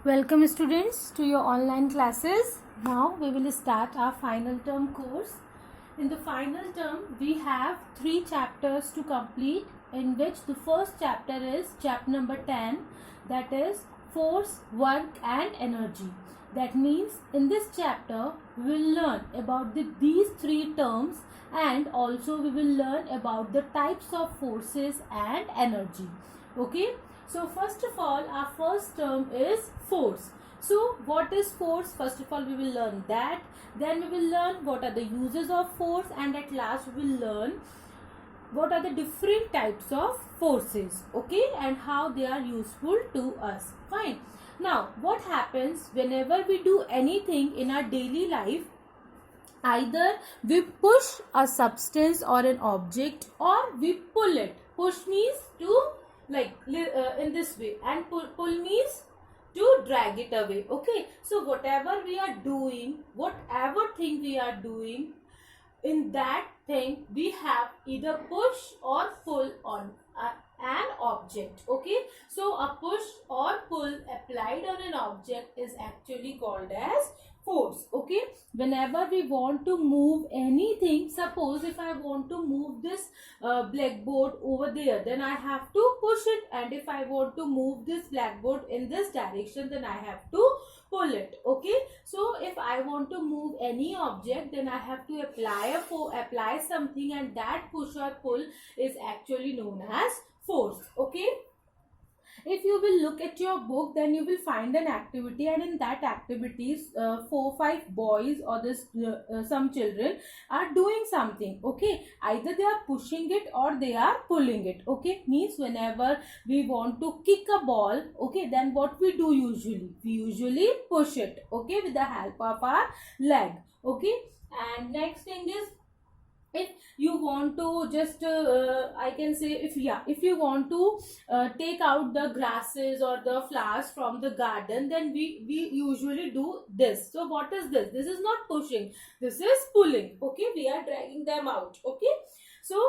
Welcome students to your online classes. Now we will start our final term course. In the final term we have 3 chapters to complete, in which the first chapter is chapter number 10, that is force, work and energy. That means in this chapter we will learn about these 3 terms, and also we will learn about the types of forces and energy. Okay. So first of all, our first term is force. So what is force? First of all, we will learn that. Then we will learn what are the uses of force, and at last we will learn what are the different types of forces, okay, and how they are useful to us. Fine. Now, what happens whenever we do anything in our daily life? Either we push a substance or an object, or we pull it. Push means to in this way, and pull means to drag it away. Okay, so whatever we are doing, whatever thing we are doing, in that thing we have either push or pull on an object. Okay, so a push or pull applied on an object is actually called as force. Okay, whenever we want to move anything, suppose if I want to move this blackboard over there, then I have to push it, and if I want to move this blackboard in this direction, then I have to pull it. Okay, so if I want to move any object, then I have to apply something, and that push or pull is actually known as force. Okay, if you will look at your book, then you will find an activity, and in that activity 4-5 boys or some children are doing something. Okay, either they are pushing it or they are pulling it. Okay, means whenever we want to kick a ball, okay, then what we do usually? We usually push it, okay, with the help of our leg. Okay, and next thing is, if you want to just I can say, if you want to take out the grasses or the flowers from the garden, then we usually do this. So what is this? This is not pushing, this is pulling. Okay, we are dragging them out. Okay, so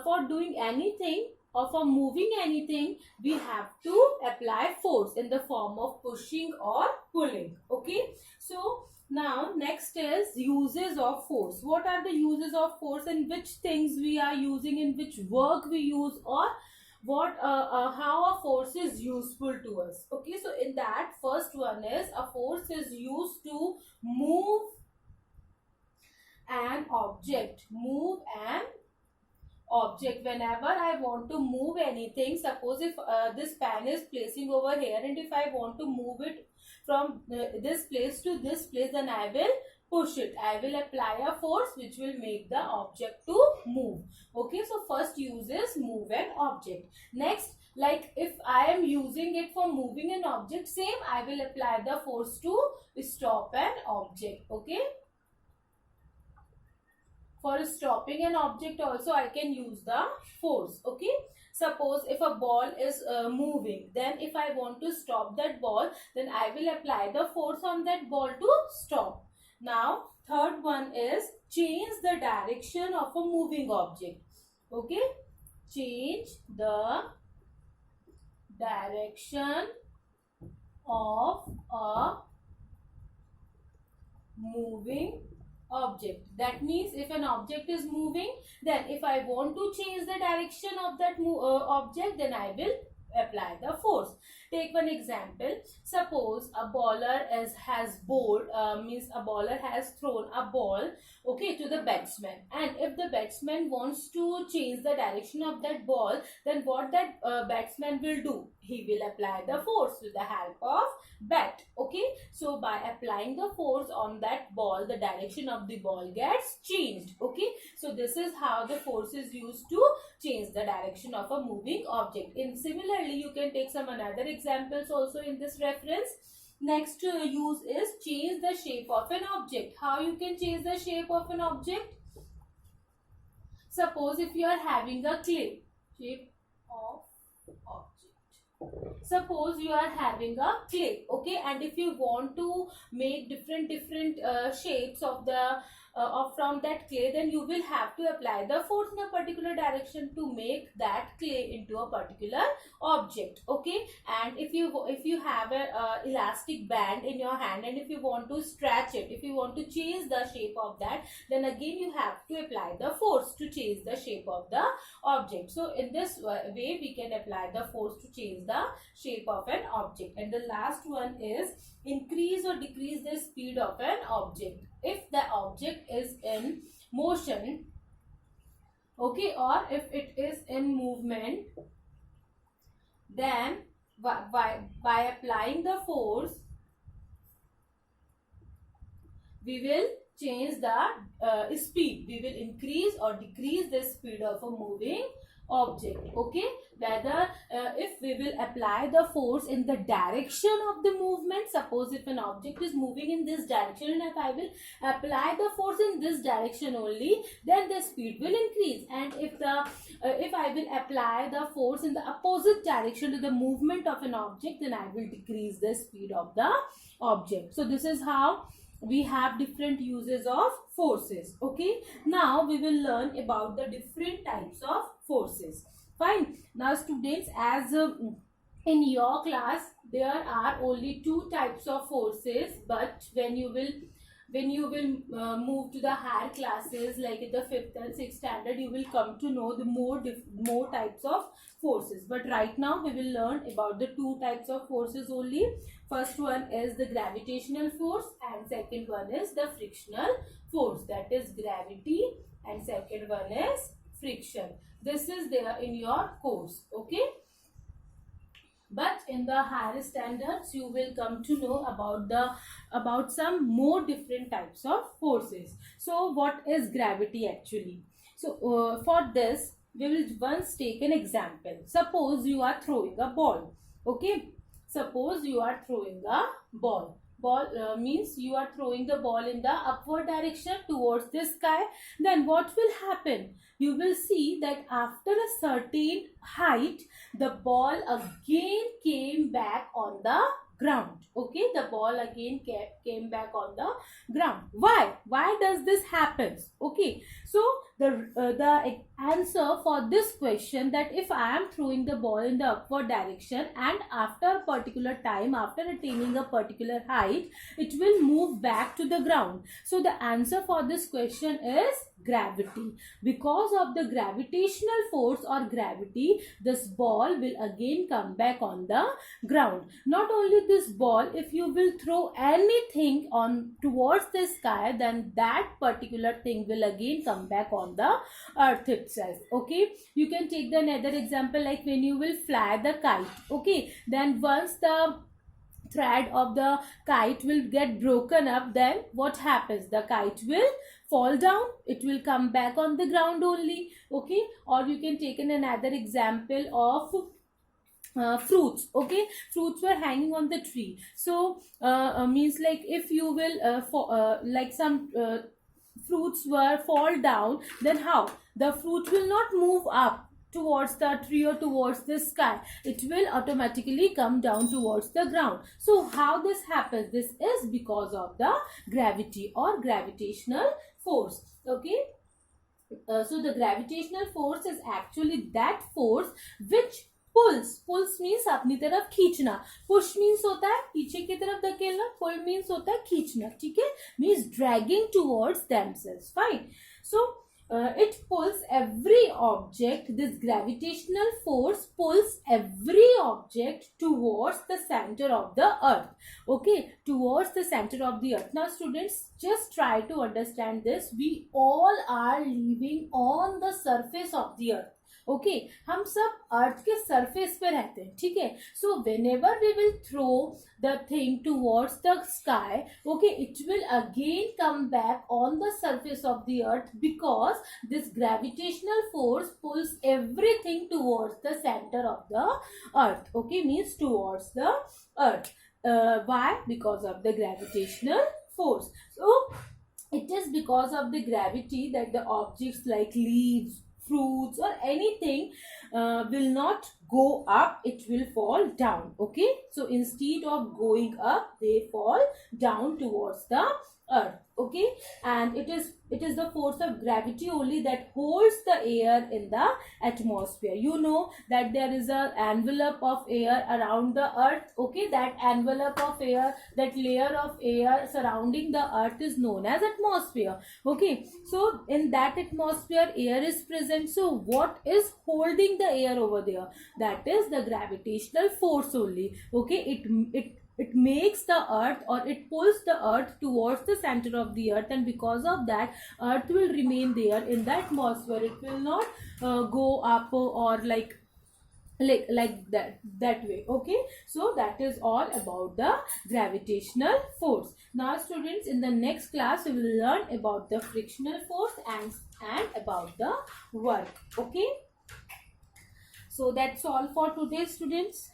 for doing anything or for moving anything, we have to apply force in the form of pushing or pulling. Okay, so now next is uses of force. What are the uses of force, and which things we are using, in which work we use, or what how a force is useful to us. Okay, so in that, first one is, a force is used to move an object. Whenever I want to move anything, suppose if this pen is placing over here, and if I want to move it from this place to this place, then I will push it. I will apply a force which will make the object to move. Okay, so first use is move an object. Next, like if I am using it for moving an object, same, I will apply the force to stop an object. Okay, for stopping an object also I can use the force. Okay, suppose if a ball is moving, then if I want to stop that ball, then I will apply the force on that ball to stop. Now third one is change the direction of a moving object. Okay, change the direction of a moving object. That means if an object is moving, then if I want to change the direction of that object, then I will apply the force. Take one example. Suppose a bowler has bowled, means a bowler has thrown a ball, okay, to the batsman, and if the batsman wants to change the direction of that ball, then what that batsman will do? He will apply the force with the help of bat. Okay, so by applying the force on that ball, the direction of the ball gets changed. Okay, so this is how the force is used to change the direction of a moving object. In similarly, you can take some another examples also in this reference. Next use is change the shape of an object. How you can change the shape of an object? Suppose if you are having a clay, shape of object. Suppose you are having a clay, okay, and if you want to make different shapes of the from that clay, then you will have to apply the force in a particular direction to make that clay into a particular object. Okay, and if you have a elastic band in your hand, and if you want to stretch it, if you want to change the shape of that, then again you have to apply the force to change the shape of the object. So in this way we can apply the force to change the shape of an object. And the last one is increase or decrease the speed of an object. If the object is in motion, okay, or if it is in movement, then by applying the force we will change the speed. We will increase or decrease the speed of a moving object. Okay, whether if we will apply the force in the direction of the movement, suppose if an object is moving in this direction and if I will apply the force in this direction only, then the speed will increase. And if I will apply the force in the opposite direction to the movement of an object, then I will decrease the speed of the object. So this is how we have different uses of forces. Okay, now we will learn about the different types of forces. Fine. Now students, as in your class there are only two types of forces, but when you will move to the higher classes, like in the 5th and 6th standard, you will come to know the more types of forces. But right now we will learn about the two types of forces only. First one is the gravitational force and second one is the frictional force, that is gravity, and second one is friction. This is there in your course. Okay, but in the higher standards you will come to know about some more different types of forces. So what is gravity actually? So for this we will once take an example. Suppose you are throwing a ball. Okay, suppose you are throwing a ball. Means you are throwing the ball in the upward direction towards the sky. Then what will happen? You will see that after a certain height, the ball again came back on the ground. Okay, the ball again came back on the ground. Why does this happen? Okay, so the answer for this question, that if I am throwing the ball in the upward direction and after a particular time, after attaining a particular height, it will move back to the ground. So the answer for this question is gravity. Because of the gravitational force or gravity, this ball will again come back on the ground. Not only this ball, if you will throw anything on towards the sky, then that particular thing will again come back on the earth itself. Okay, you can take another example, like when you will fly the kite. Okay, then once the thread of the kite will get broken up, then what happens? The kite will fall down, it will come back on the ground only. Okay, or you can take another example of fruits. Okay, fruits were hanging on the tree. So means like if you will like some fruits were fall down, then how? The fruit will not move up towards the tree or towards the sky. It will automatically come down towards the ground. So how this happens? This is because of the gravity or gravitational force. Okay, so the gravitational force is actually that force which pulls means अपनी तरफ खींचना, push means होता है पीछे की तरफ धकेलना, pull means होता है खींचना. ठीक है, means dragging towards themselves. Fine. So it pulls every object. This gravitational force pulls every object towards the center of the earth. Okay, towards the center of the earth. Now students, just try to understand this. We all are living on the surface of the earth. Okay, हम सब अर्थ के surface पे रहते हैं. ठीक है, सो whenever we will throw the thing towards the sky, okay, it will again come back on the surface of the earth because this gravitational force pulls everything towards the center of the earth. Okay, means towards the earth. Why? Because of the gravitational force. So it is because of the gravity that the objects like leaves, fruits or anything will not go up, it will fall down. Okay, so instead of going up, they fall down towards the earth. Okay, and it is the force of gravity only that holds the air in the atmosphere. You know that there is a envelope of air around the earth. Okay, that envelope of air, that layer of air surrounding the earth is known as atmosphere. Okay, so in that atmosphere air is present. So what is holding the air over there? That is the gravitational force only. Okay, it makes the earth, or it pulls the earth towards the center of the earth, and because of that earth will remain there in the atmosphere. It will not go up or like that way. Okay, so that is all about the gravitational force. Now students, in the next class we will learn about the frictional force and about the work. Okay, so that's all for today students.